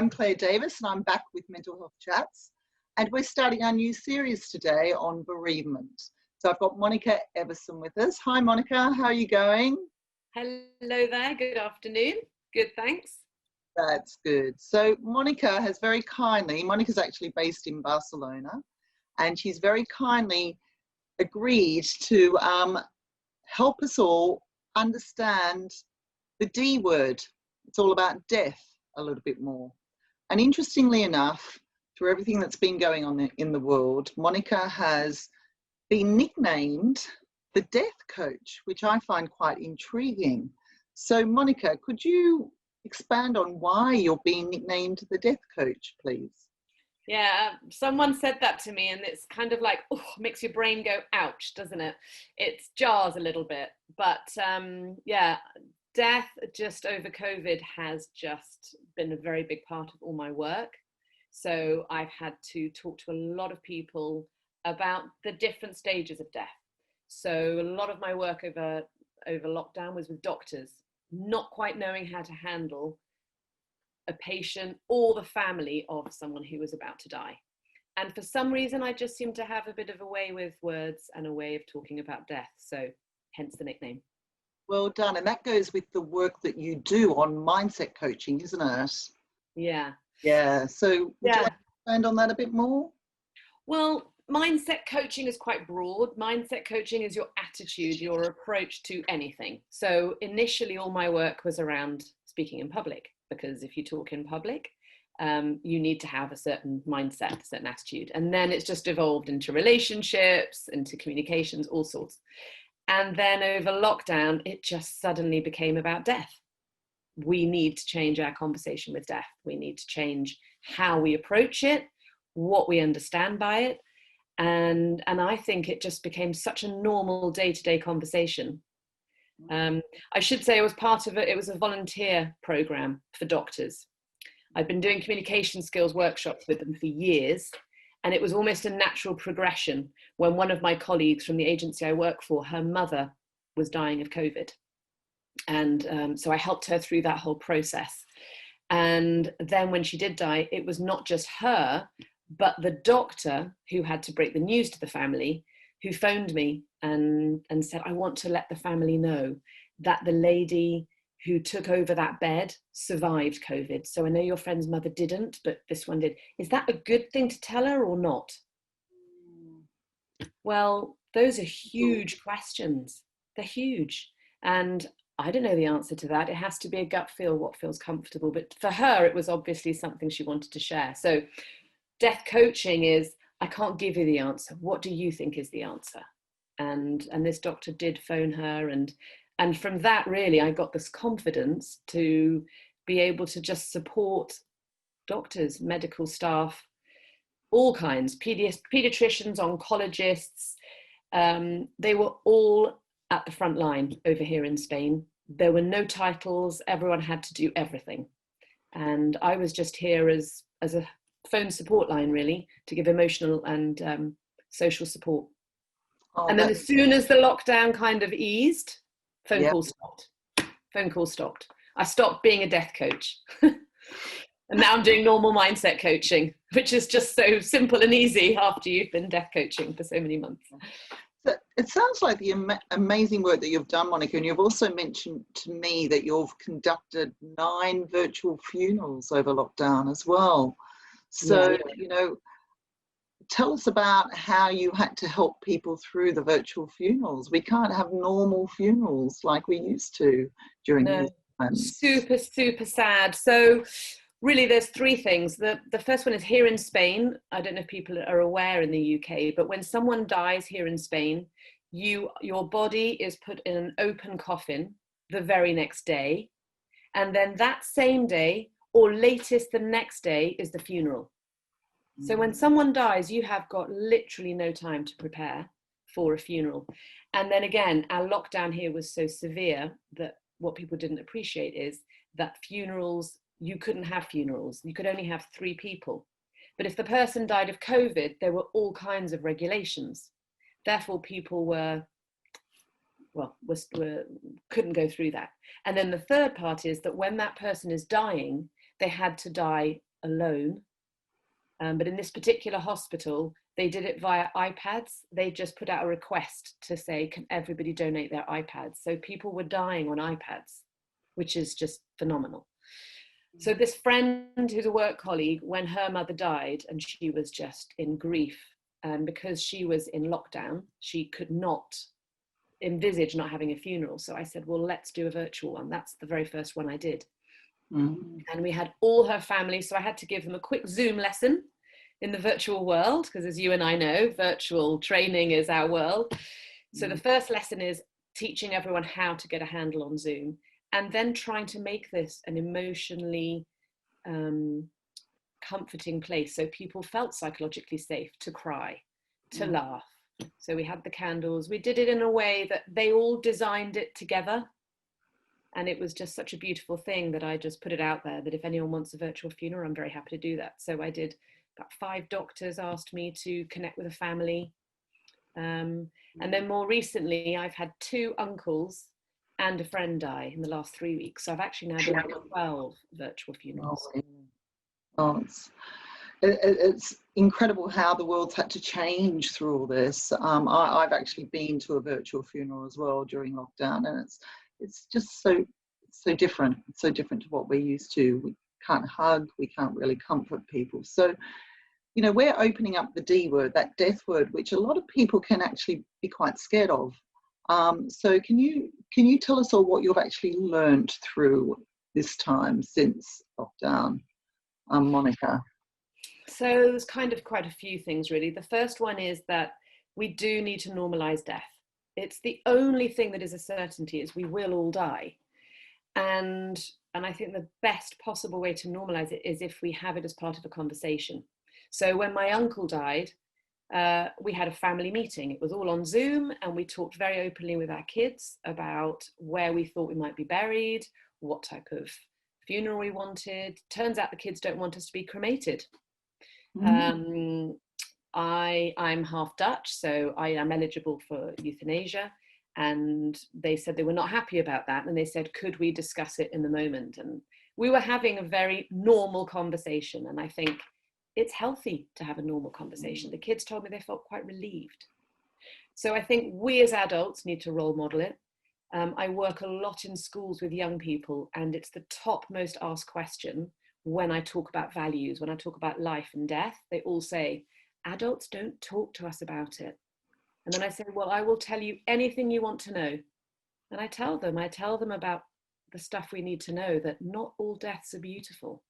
I'm Claire Davis and I'm back with Mental Health Chats, and we're starting our new series today on bereavement. So I've got Monica Evason with us. Hi Monica, how are you going? Hello there, good afternoon. Good, thanks. That's good. So Monica has very kindly, Monica's actually based in Barcelona, and she's very kindly agreed to help us all understand the D word. It's all about death a little bit more. And interestingly enough, through everything that's been going on in the world, Monica has been nicknamed the death coach, which I find quite intriguing. So Monica, could you expand on why you're being nicknamed the death coach, please? Yeah, someone said that to me and it's kind of like, oh, makes your brain go, ouch, doesn't it? It jars a little bit, but yeah, death just over COVID has just been a very big part of all my work. So I've had to talk to a lot of people about the different stages of death. So a lot of my work over lockdown was with doctors, not quite knowing how to handle a patient or the family of someone who was about to die. And for some reason, I just seem to have a bit of a way with words and a way of talking about death. So hence the nickname. Well done. And that goes with the work that you do on mindset coaching, isn't it? Yeah. Yeah. So would you Yeah. like to expand on that a bit more? Well, mindset coaching is quite broad. Mindset coaching is your attitude, your approach to anything. So initially, all my work was around speaking in public, because if you talk in public, you need to have a certain mindset, a certain attitude. And then it's just evolved into relationships, into communications, all sorts. And then over lockdown, it just suddenly became about death. We need to change our conversation with death. We need to change how we approach it, what we understand by it. And I think it just became such a normal day-to-day conversation. I should say I was part of it. It was a volunteer program for doctors. I've been doing communication skills workshops with them for years, and it was almost a natural progression when one of my colleagues from the agency I work for, her mother was dying of COVID. And so I helped her through that whole process. And then when she did die, it was not just her, but the doctor who had to break the news to the family, who phoned me and said, I want to let the family know that the lady who took over that bed survived COVID. So I know your friend's mother didn't, but this one did. Is that a good thing to tell her or not? Well, those are huge questions. They're huge. And I don't know the answer to that. It has to be a gut feel, what feels comfortable. But for her, it was obviously something she wanted to share. So death coaching is, I can't give you the answer. What do you think is the answer? And this doctor did phone her. And from that, really, I got this confidence to be able to just support doctors, medical staff, all kinds, pediatricians, oncologists. They were all at the front line over here in Spain. There were no titles. Everyone had to do everything. And I was just here as a phone support line, really, to give emotional and social support. Oh, and then as soon as the lockdown kind of eased, phone calls stopped. Phone calls stopped. I stopped being a death coach. And now I'm doing normal mindset coaching, which is just so simple and easy after you've been death coaching for so many months. So it sounds like the amazing work that you've done, Monica, and you've also mentioned to me that you've conducted 9 virtual funerals over lockdown as well. So, you know, tell us about how you had to help people through the virtual funerals. We can't have normal funerals like we used to during these times. Super, super sad. So really, there's 3 things. The first one is here in Spain. I don't know if people are aware in the UK, but when someone dies here in Spain, your body is put in an open coffin the very next day. And then that same day, or latest the next day, is the funeral. So when someone dies, you have got literally no time to prepare for a funeral. And then again, our lockdown here was so severe that what people didn't appreciate is that funerals, you couldn't have funerals. You could only have 3 people. But if the person died of COVID, there were all kinds of regulations. Therefore, people couldn't go through that. And then the third part is that when that person is dying, they had to die alone. But in this particular hospital, they did it via iPads. They just put out a request to say, can everybody donate their iPads? So people were dying on iPads, which is just phenomenal. So this friend who's a work colleague, when her mother died and she was just in grief, and because she was in lockdown, she could not envisage not having a funeral. So I said, well, let's do a virtual one. That's the very first one I did. And we had all her family. So I had to give them a quick Zoom lesson in the virtual world, because as you and I know, virtual training is our world. So the first lesson is teaching everyone how to get a handle on Zoom, and then trying to make this an emotionally comforting place, so people felt psychologically safe to cry, to laugh. So we had the candles. We did it in a way that they all designed it together. And it was just such a beautiful thing that I just put it out there that if anyone wants a virtual funeral, I'm very happy to do that. So I did. About 5 doctors asked me to connect with a family. And then more recently, I've had 2 uncles and a friend die in the last 3 weeks. So I've actually now done 12 virtual funerals. Oh, it's incredible how the world's had to change through all this. I've actually been to a virtual funeral as well during lockdown, and it's just so different. It's so different to what we're used to. We can't hug, we can't really comfort people. So, you know, we're opening up the D word, that death word, which a lot of people can actually be quite scared of. So can you tell us all what you've actually learned through this time since lockdown, Monica? So there's kind of quite a few things, really. The first one is that we do need to normalize death. It's the only thing that is a certainty, is we will all die. And I think the best possible way to normalize it is if we have it as part of a conversation. So when my uncle died, we had a family meeting. It was all on Zoom, and we talked very openly with our kids about where we thought we might be buried, what type of funeral we wanted. Turns out the kids don't want us to be cremated. I'm half Dutch, so I am eligible for euthanasia, and they said they were not happy about that, and they said, could we discuss it in the moment? And we were having a very normal conversation, and I think it's healthy to have a normal conversation. The kids told me they felt quite relieved. So I think we as adults need to role model it. I work a lot in schools with young people, and it's the top most asked question when I talk about values, when I talk about life and death. They all say, adults don't talk to us about it. And then I say, well, I will tell you anything you want to know. And I tell them about the stuff we need to know, that not all deaths are beautiful.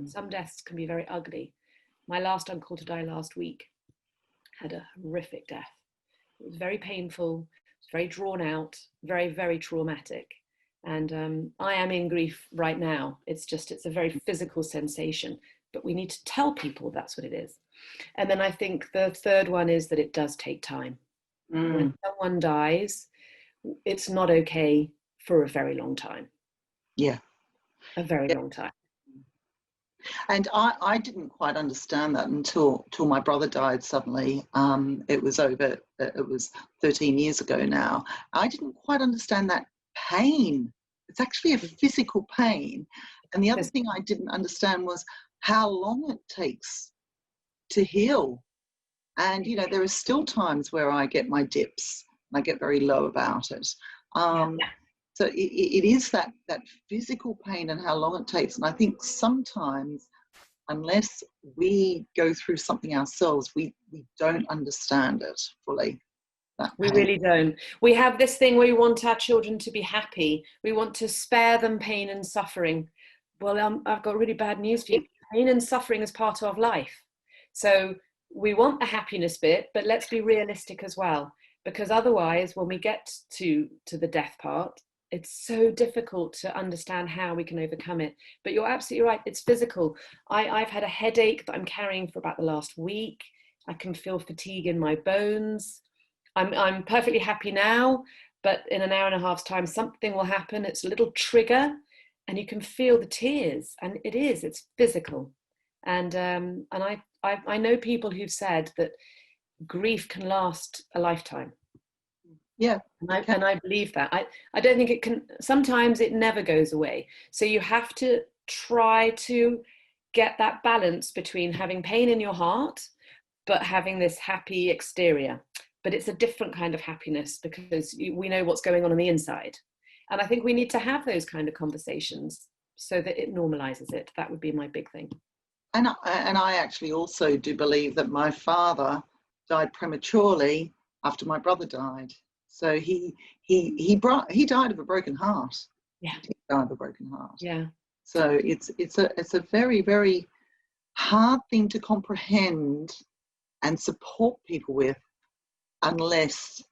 Some deaths can be very ugly. My last uncle to die last week had a horrific death. It was very painful, it was very drawn out, very, very traumatic. And I am in grief right now. It's a very physical sensation, but we need to tell people that's what it is. And then I think the third one is that it does take time. When someone dies, it's not okay for a very long time. Yeah. A very long time. And I didn't quite understand that until my brother died suddenly. It was 13 years ago now. I didn't quite understand that pain. It's actually a physical pain. And the other thing I didn't understand was how long it takes to heal. And, you know, there are still times where I get my dips and I get very low about it. So it is that physical pain and how long it takes. And I think sometimes, unless we go through something ourselves, we don't understand it fully. We really don't. We have this thing where we want our children to be happy. We want to spare them pain and suffering. Well, I've got really bad news for you. Pain and suffering is part of life. So we want the happiness bit, but let's be realistic as well. Because otherwise, when we get to the death part, it's so difficult to understand how we can overcome it. But you're absolutely right, it's physical. I've had a headache that I'm carrying for about the last week. I can feel fatigue in my bones. I'm perfectly happy now, but in an hour and a half's time, something will happen. It's a little trigger, and you can feel the tears, and it's physical. And I know people who've said that grief can last a lifetime. Yeah. And I believe that. I don't think it can, sometimes it never goes away. So you have to try to get that balance between having pain in your heart, but having this happy exterior. But it's a different kind of happiness because we know what's going on the inside. And I think we need to have those kind of conversations so that it normalizes it. That would be my big thing. And I actually also do believe that my father died prematurely after my brother died. So he died of a broken heart. Yeah. He died of a broken heart. Yeah. So it's a very, very hard thing to comprehend and support people with, unless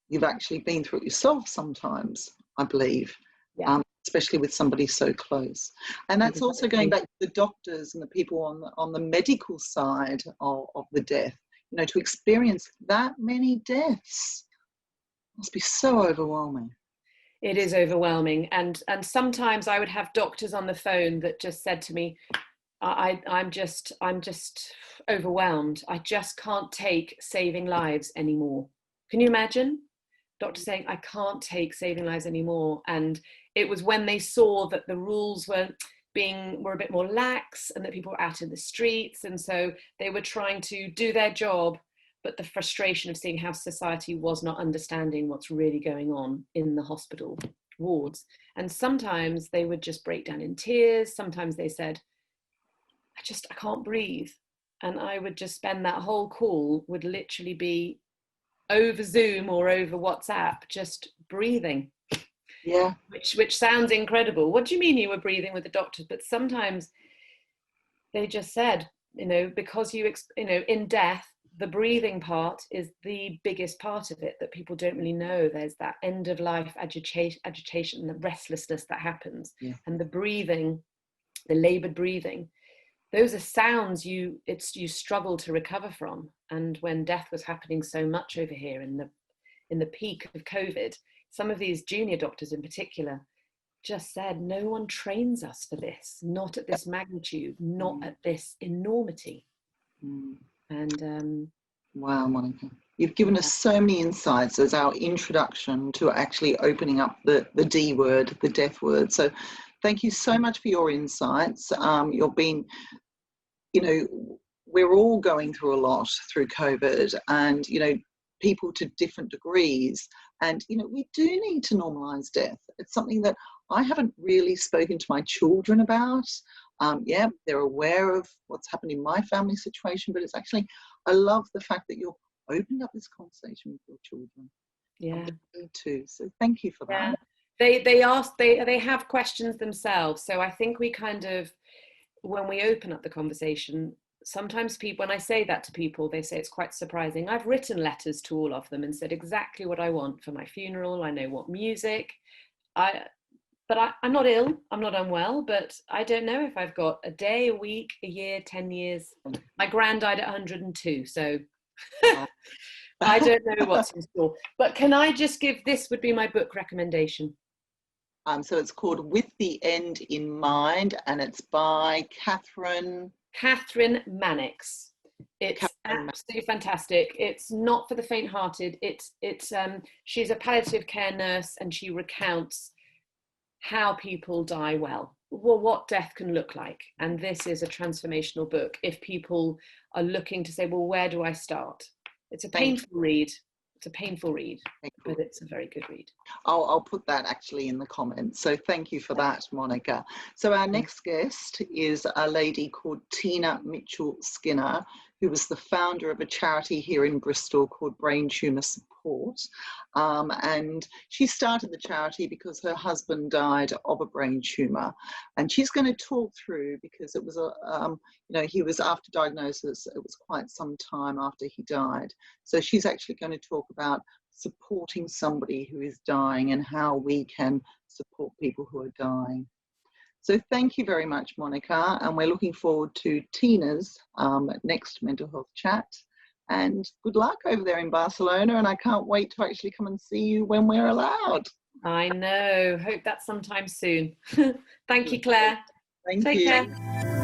you've actually been through it yourself sometimes, I believe. Yeah. Especially with somebody so close. And that's also going back to the doctors and the people on the medical side of the death. You know, to experience that many deaths must be so overwhelming. It is overwhelming. And sometimes I would have doctors on the phone that just said to me, I'm just overwhelmed. I just can't take saving lives anymore. Can you imagine? Doctor saying, I can't take saving lives anymore. And it was when they saw that the rules were a bit more lax and that people were out in the streets. And so they were trying to do their job, but the frustration of seeing how society was not understanding what's really going on in the hospital wards. And sometimes they would just break down in tears. Sometimes they said, I can't breathe. And I would just spend that whole call would literally be over Zoom or over WhatsApp, just breathing. Yeah. Which sounds incredible. What do you mean you were breathing with the doctors? But sometimes they just said, because in death, the breathing part is the biggest part of it that people don't really know. There's that end of life agitation and the restlessness that happens. Yeah. And the breathing, the labored breathing, those are sounds you struggle to recover from. And when death was happening so much over here in the peak of COVID, some of these junior doctors in particular just said, no one trains us for this, not at this magnitude, not at this enormity. And wow, Monica, you've given us so many insights as our introduction to actually opening up the D word, the death word. So thank you so much for your insights. You've been, we're all going through a lot through COVID, and, people to different degrees. And, we do need to normalise death. It's something that I haven't really spoken to my children about. Yeah, they're aware of what's happened in my family situation, but it's actually, I love the fact that you're opening up this conversation with your children. Yeah. Me too. So thank you for that. They have questions themselves. So I think we kind of, when we open up the conversation, sometimes when I say that to people, they say it's quite surprising. I've written letters to all of them and said exactly what I want for my funeral. I know what music. But I'm not ill, I'm not unwell, but I don't know if I've got a day, a week, a year, 10 years. My gran died at 102, so I don't know what's in store. But can I just give, this would be my book recommendation. So it's called With the End in Mind, and it's by 𝗁𝗵𝗲𝗀𝗃. It's absolutely fantastic. It's not for the faint-hearted. She's a palliative care nurse, and she recounts how people die well, what death can look like. And this is a transformational book if people are looking to say, well, where do I start? It's a painful read. It's a painful read, but it's a very good read. I'll put that actually in the comments. So thank you for that, Monica. So our next guest is a lady called 𝗁𝗵𝗲𝗀𝗀𝘀, who was the founder of a charity here in Bristol called Brain Tumour Support. And she started the charity because her husband died of a brain tumour. And she's going to talk through, because it was he was after diagnosis, it was quite some time after he died. So she's actually going to talk about supporting somebody who is dying and how we can support people who are dying. So thank you very much, Monica, and we're looking forward to Tina's next mental health chat. And good luck over there in Barcelona, and I can't wait to actually come and see you when we're allowed. I know, hope that's sometime soon. Thank you, Claire. Thank you. Take care.